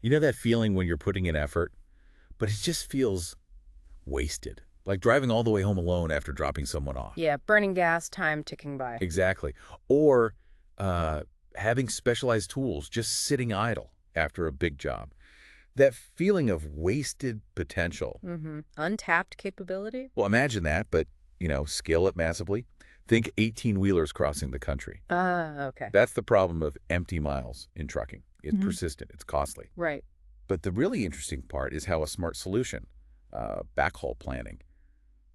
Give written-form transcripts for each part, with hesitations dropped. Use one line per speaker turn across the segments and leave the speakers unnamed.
You know that feeling when you're putting in effort, but it just feels wasted. Like driving all the way home alone after dropping someone off.
Yeah, burning gas, time ticking by.
Exactly. Or uh, having specialized tools just sitting idle after a big job. That feeling of wasted potential.
Untapped capability?
Well, imagine that, but, scale it massively. Think 18-wheelers crossing the country.
Ah, okay.
That's the problem of empty miles in trucking. It's
Mhm.
persistent. It's costly.
Right.
But the really interesting part is how a smart solution, backhaul planning,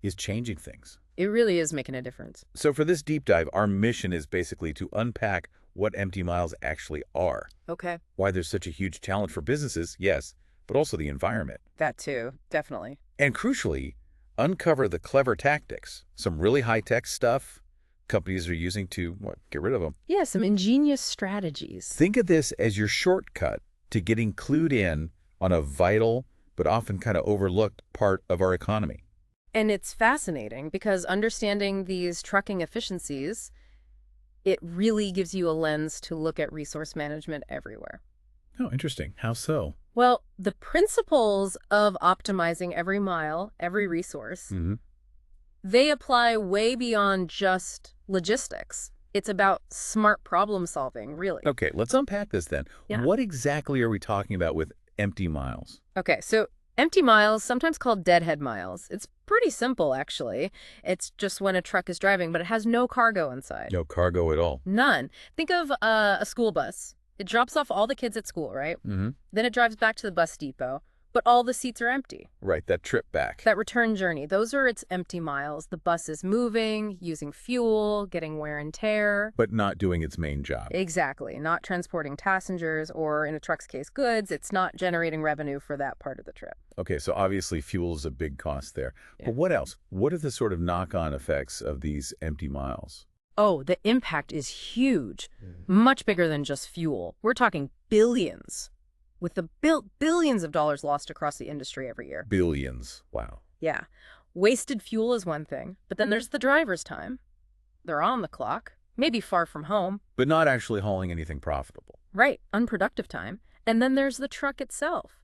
is changing things.
It really is making a difference.
So for this deep dive, our mission is basically to unpack what empty miles actually are,
Okay.
why there's such a huge challenge for businesses, yes, but also the environment.
That too, definitely.
And crucially, uncover the clever tactics, some really high-tech stuff companies are using to, get rid of them.
Yeah, some ingenious strategies.
Think of this as your shortcut to getting clued in on a vital but often kind of overlooked part of our economy.
And it's fascinating because understanding these trucking efficiencies, it really gives you a lens to look at resource management everywhere.
Oh, interesting. How so?
Well, the principles of optimizing every mile, every resource, they apply way beyond just logistics. It's about smart problem solving, really.
Okay, let's unpack this then.
Yeah.
What exactly are we talking about with empty miles?
Okay, so empty miles, sometimes called deadhead miles. It's pretty simple, actually. It's just when a truck is driving, but it has no cargo inside.
No cargo at all.
None. Think of a school bus. It drops off all the kids at school, right? Then it drives back to the bus depot, but all the seats are empty.
Right, that trip back.
That return journey, those are its empty miles. The bus is moving, using fuel, getting wear and tear.
But not doing its main job.
Exactly. Not transporting passengers or, in a truck's case, goods. It's not generating revenue for that part of the trip.
Okay, so obviously fuel is a big cost there.
Yeah.
But what else? What are the sort of knock-on effects of these empty miles?
Oh, the impact is huge. Much bigger than just fuel. We're talking billions. With the billions of dollars lost across the industry every year.
Billions. Wow.
Yeah. Wasted fuel is one thing, but then there's the driver's time. They're on the clock, maybe far from home.
But not actually hauling anything profitable.
Right, unproductive time. And then there's the truck itself.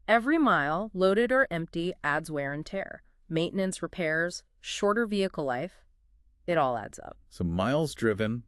Every mile, loaded or empty, adds wear and tear. Maintenance, repairs, shorter vehicle life. It all adds up.
So miles driven,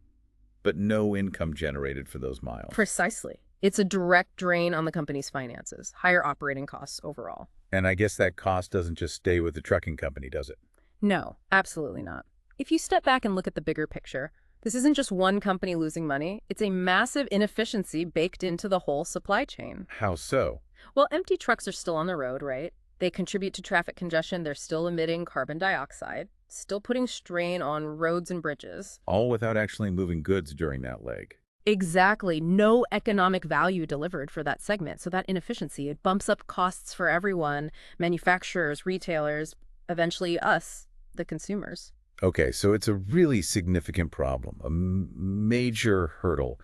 but no income generated for those miles.
Precisely. It's a direct drain on the company's finances, higher operating costs overall.
And I guess that cost doesn't just stay with the trucking company, does it?
No, absolutely not. If you step back and look at the bigger picture, this isn't just one company losing money. It's a massive inefficiency baked into the whole supply chain.
How so?
Well, empty trucks are still on the road, right? They contribute to traffic congestion. They're still emitting carbon dioxide, still putting strain on roads and bridges.
All without actually moving goods during that leg.
Exactly. No economic value delivered for that segment. So that inefficiency, it bumps up costs for everyone, manufacturers, retailers, eventually us, the consumers.
Okay, so it's a really significant problem, a major hurdle.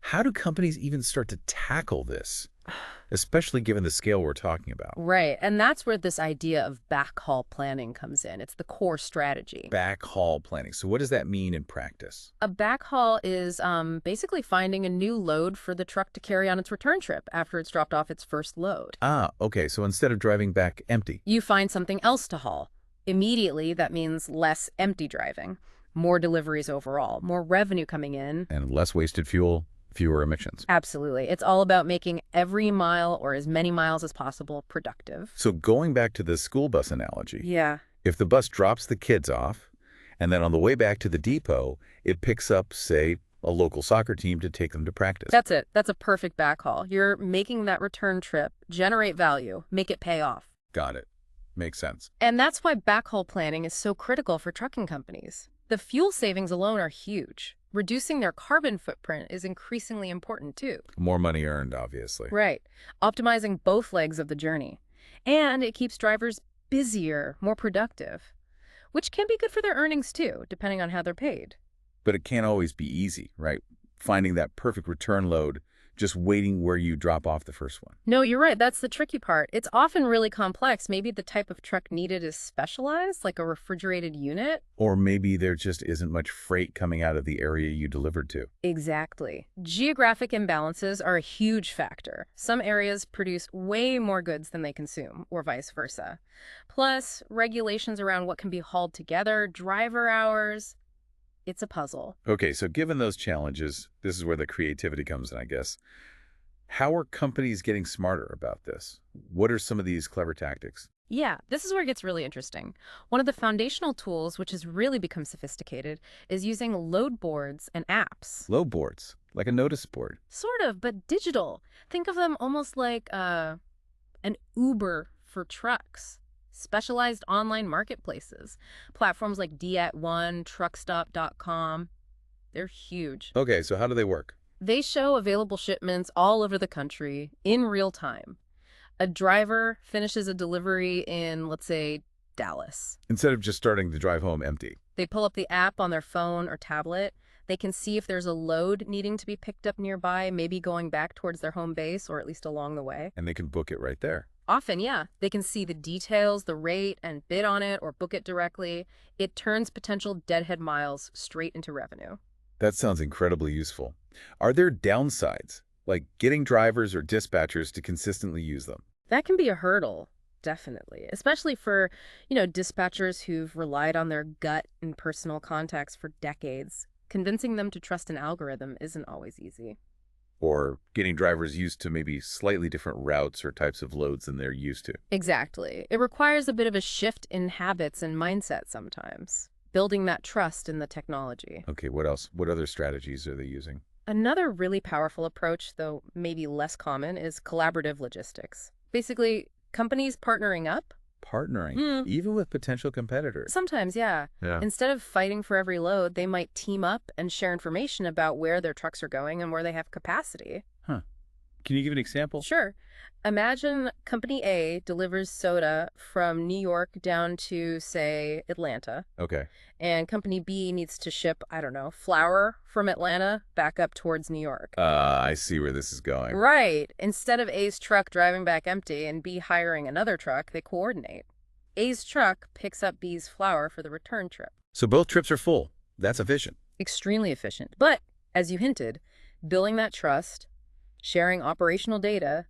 How do companies even start to tackle this, especially given the scale we're talking about?
Right. And that's where this idea of backhaul planning comes in. It's the core strategy.
Backhaul planning. So what does that mean in practice?
A backhaul is basically finding a new load for the truck to carry on its return trip after it's dropped off its first load.
Ah, okay, so instead of driving back empty.
You find something else to haul. Immediately, that means less empty driving, more deliveries overall, more revenue coming in.
And less wasted fuel, fewer emissions.
Absolutely. It's all about making every mile or as many miles as possible productive.
So going back to the school bus analogy,
Yeah.
if the bus drops the kids off, and then on the way back to the depot, it picks up, say, a local soccer team to take them to practice.
That's it. That's a perfect backhaul. You're making that return trip generate value, make it pay off.
Got it. Makes sense.
And that's why backhaul planning is so critical for trucking companies. The fuel savings alone are huge. Reducing their carbon footprint is increasingly important too.
More money earned, obviously.
Right. Optimizing both legs of the journey. And it keeps drivers busier, more productive, which can be good for their earnings too, depending on how they're paid.
But it can't always be easy, right? Finding that perfect return load just waiting where you drop off the first one.
No, you're right. That's the tricky part. It's often really complex. Maybe the type of truck needed is specialized, like a refrigerated unit.
Or maybe there just isn't much freight coming out of the area you delivered to.
Exactly. Geographic imbalances are a huge factor. Some areas produce way more goods than they consume, or vice versa. Plus, regulations around what can be hauled together, driver hours. It's a puzzle.
Okay, so given those challenges, this is where the creativity comes in, I guess. How are companies getting smarter about this? What are some of these clever tactics?
Yeah, this is where it gets really interesting. One of the foundational tools, which has really become sophisticated, is using load boards and apps.
Load boards, like a notice board.
Sort of, but digital. Think of them almost like an Uber for trucks. Specialized online marketplaces. Platforms like D@1, truckstop.com. They're huge.
Okay, so how do they work?
They show available shipments all over the country in real time. A driver finishes a delivery in, let's say, Dallas.
Instead of just starting the drive home empty.
They pull up the app on their phone or tablet. They can see if there's a load needing to be picked up nearby, maybe going back towards their home base or at least along the way.
And they can book it right there.
Often, yeah. They can see the details, the rate, and bid on it or book it directly. It turns potential deadhead miles straight into revenue.
That sounds incredibly useful. Are there downsides, like getting drivers or dispatchers to consistently use them?
That can be a hurdle, definitely, especially for, dispatchers who've relied on their gut and personal contacts for decades. Convincing them to trust an algorithm isn't always easy.
Or getting drivers used to maybe slightly different routes or types of loads than they're used to.
Exactly. It requires a bit of a shift in habits and mindset sometimes, building that trust in the technology.
Okay, what else? What other strategies are they using?
Another really powerful approach, though maybe less common, is collaborative logistics. Basically, companies partnering up.
Partnering, even with potential competitors.
Sometimes, yeah.
Yeah.
Instead of fighting for every load, they might team up and share information about where their trucks are going and where they have capacity.
Huh. Can you give an example?
Sure. Imagine Company A delivers soda from New York down to, say, Atlanta.
Okay.
And Company B needs to ship, I don't know, flour from Atlanta back up towards New York.
I see where this is going.
Right. Instead of A's truck driving back empty and B hiring another truck, they coordinate. A's truck picks up B's flour for the return trip.
So both trips are full. That's efficient.
Extremely efficient. But, as you hinted, building that trust, sharing operational data,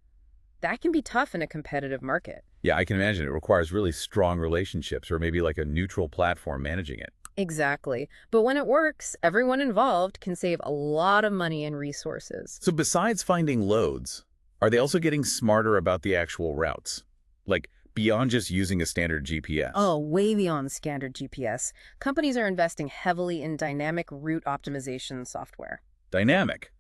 that can be tough in a competitive market.
Yeah, I can imagine it requires really strong relationships or maybe like a neutral platform managing it.
Exactly. But when it works, everyone involved can save a lot of money and resources.
So besides finding loads, are they also getting smarter about the actual routes? Like beyond just using a standard GPS?
Oh, way beyond standard GPS. Companies are investing heavily in dynamic route optimization software.
Dynamic,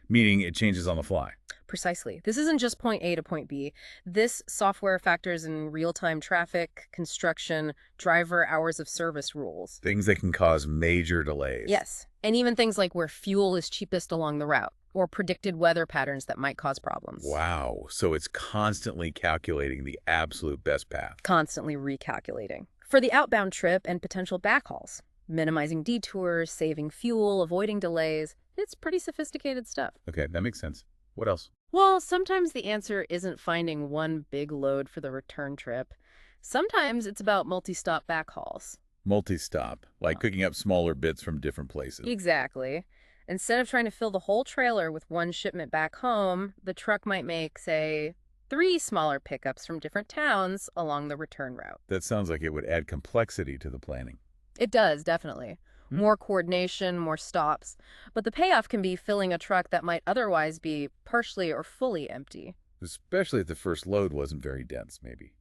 meaning it changes on the fly.
Precisely. This isn't just point A to point B. This software factors in real-time traffic, construction, driver hours of service rules.
Things that can cause major delays.
Yes, and even things like where fuel is cheapest along the route, or predicted weather patterns that might cause problems.
Wow, so it's constantly calculating the absolute best path.
Constantly recalculating. For the outbound trip and potential backhauls, minimizing detours, saving fuel, avoiding delays. It's pretty sophisticated stuff.
Okay, that makes sense. What else?
Well, sometimes the answer isn't finding one big load for the return trip. Sometimes it's about multi-stop backhauls.
Multi-stop, like cooking up smaller bits from different places.
Exactly. Instead of trying to fill the whole trailer with one shipment back home, the truck might make, say, 3 smaller pickups from different towns along the return route.
That sounds like it would add complexity to the planning.
It does, definitely. More coordination, more stops. But the payoff can be filling a truck that might otherwise be partially or fully empty.
Especially if the first load wasn't very dense, maybe.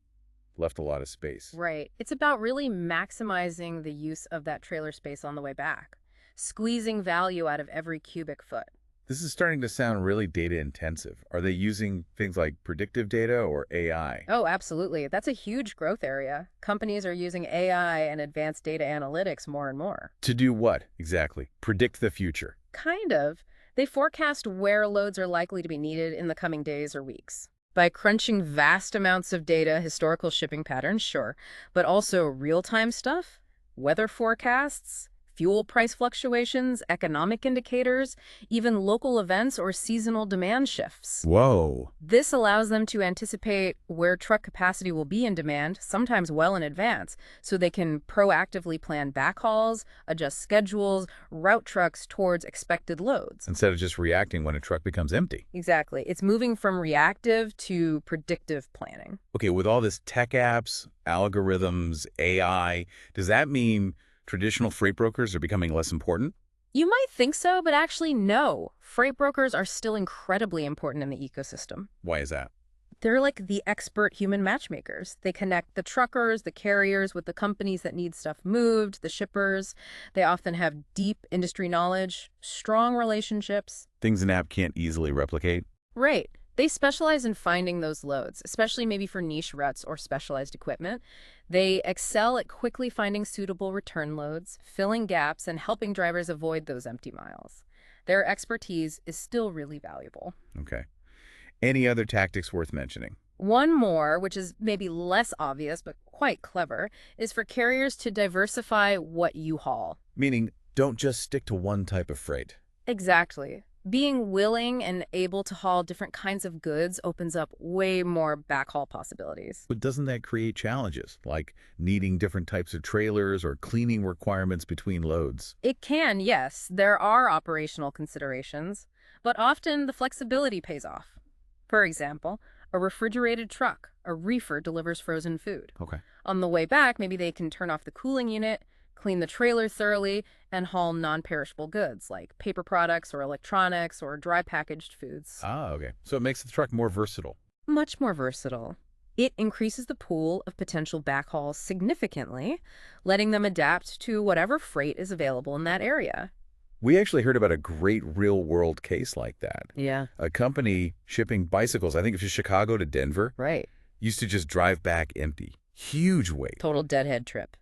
Left a lot of space.
Right. It's about really maximizing the use of that trailer space on the way back, squeezing value out of every cubic foot.
This is starting to sound really data intensive. Are they using things like predictive data or AI?
Oh, absolutely. That's a huge growth area. Companies are using AI and advanced data analytics more and more.
To do what, exactly? Predict the future.
Kind of. They forecast where loads are likely to be needed in the coming days or weeks. By crunching vast amounts of data, historical shipping patterns, sure, but also real-time stuff, weather forecasts, fuel price fluctuations, economic indicators, even local events or seasonal demand shifts.
Whoa.
This allows them to anticipate where truck capacity will be in demand, sometimes well in advance, so they can proactively plan backhauls, adjust schedules, route trucks towards expected loads.
Instead of just reacting when a truck becomes empty.
Exactly. It's moving from reactive to predictive planning.
Okay, with all this tech apps, algorithms, AI, does that mean traditional freight brokers are becoming less important?
You might think so, but actually no. Freight brokers are still incredibly important in the ecosystem.
Why is that?
They're like the expert human matchmakers. They connect the truckers, the carriers with the companies that need stuff moved, the shippers. They often have deep industry knowledge, strong relationships.
Things an app can't easily replicate?
Right. They specialize in finding those loads, especially maybe for niche routes or specialized equipment. They excel at quickly finding suitable return loads, filling gaps, and helping drivers avoid those empty miles. Their expertise is still really valuable.
Okay. Any other tactics worth mentioning?
One more, which is maybe less obvious but quite clever, is for carriers to diversify what you haul.
Meaning, don't just stick to one type of freight.
Exactly. Being willing and able to haul different kinds of goods opens up way more backhaul possibilities.
But doesn't that create challenges, like needing different types of trailers or cleaning requirements between loads?
It can, yes. There are operational considerations, but often the flexibility pays off. For example, a refrigerated truck, a reefer delivers frozen food.
Okay.
On the way back, maybe they can turn off the cooling unit, clean the trailer thoroughly, and haul non-perishable goods like paper products or electronics or dry packaged foods.
Ah, okay. So it makes the truck more versatile.
Much more versatile. It increases the pool of potential backhauls significantly, letting them adapt to whatever freight is available in that area.
We actually heard about a great real-world case like that.
Yeah.
A company shipping bicycles, I think it was Chicago to Denver,
Right.
used to just drive back empty. Huge weight.
Total deadhead trip.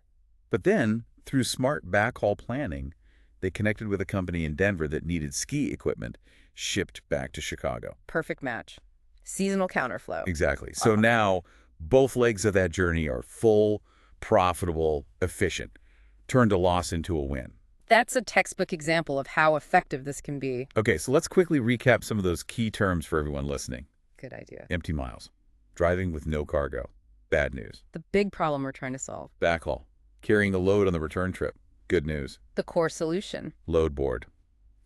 But then, through smart backhaul planning, they connected with a company in Denver that needed ski equipment shipped back to Chicago.
Perfect match. Seasonal counterflow.
Exactly. So now both legs of that journey are full, profitable, efficient. Turned a loss into a win.
That's a textbook example of how effective this can be.
Okay, so let's quickly recap some of those key terms for everyone listening.
Good idea.
Empty miles. Driving with no cargo. Bad news.
The big problem we're trying to solve.
Backhaul. Carrying a load on the return trip. Good news.
The core solution.
Load board.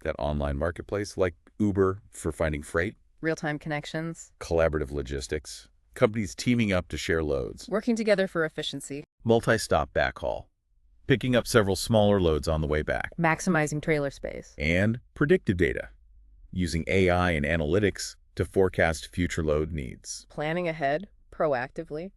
That online marketplace like Uber for finding freight.
Real-time connections.
Collaborative logistics. Companies teaming up to share loads.
Working together for efficiency.
Multi-stop backhaul. Picking up several smaller loads on the way back.
Maximizing trailer space.
And predictive data. Using AI and analytics to forecast future load needs.
Planning ahead, proactively.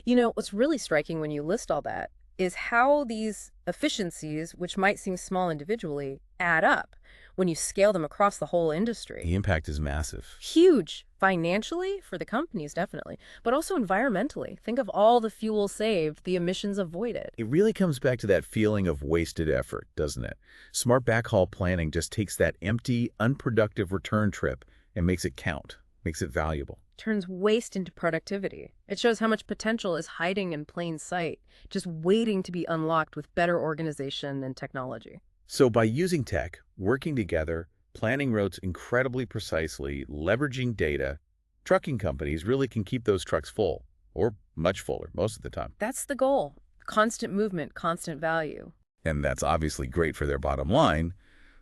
You know, what's really striking when you list all that is how these efficiencies, which might seem small individually, add up when you scale them across the whole industry.
The impact is massive.
Huge. Financially, for the companies, definitely, but also environmentally. Think of all the fuel saved, the emissions avoided.
It really comes back to that feeling of wasted effort, doesn't it? Smart backhaul planning just takes that empty, unproductive return trip and makes it count, makes it valuable.
Turns waste into productivity. It shows how much potential is hiding in plain sight, just waiting to be unlocked with better organization and technology.
So by using tech, working together, planning routes incredibly precisely, leveraging data, trucking companies really can keep those trucks full, or much fuller most of the time.
That's the goal. Constant movement, constant value.
And that's obviously great for their bottom line,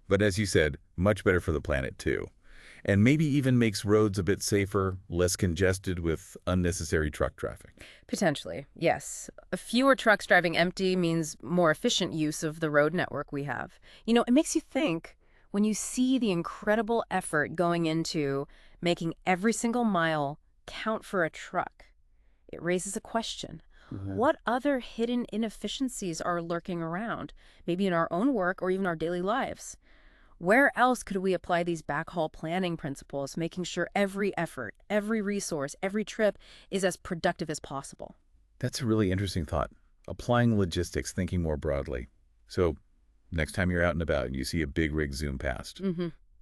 but as you said, much better for the planet too. And maybe even makes roads a bit safer, less congested with unnecessary truck traffic.
Potentially, yes. Fewer trucks driving empty means more efficient use of the road network we have. You know, it makes you think when you see the incredible effort going into making every single mile count for a truck. It raises a question. What other hidden inefficiencies are lurking around, maybe in our own work or even our daily lives? Where else could we apply these backhaul planning principles, making sure every effort, every resource, every trip is as productive as possible?
That's a really interesting thought. Applying logistics, thinking more broadly. So next time you're out and about and you see a big rig zoom past,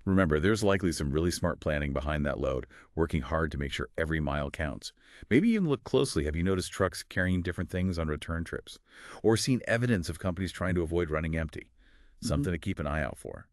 remember, there's likely some really smart planning behind that load, working hard to make sure every mile counts. Maybe even look closely. Have you noticed trucks carrying different things on return trips? Or seen evidence of companies trying to avoid running empty? something to keep an eye out for.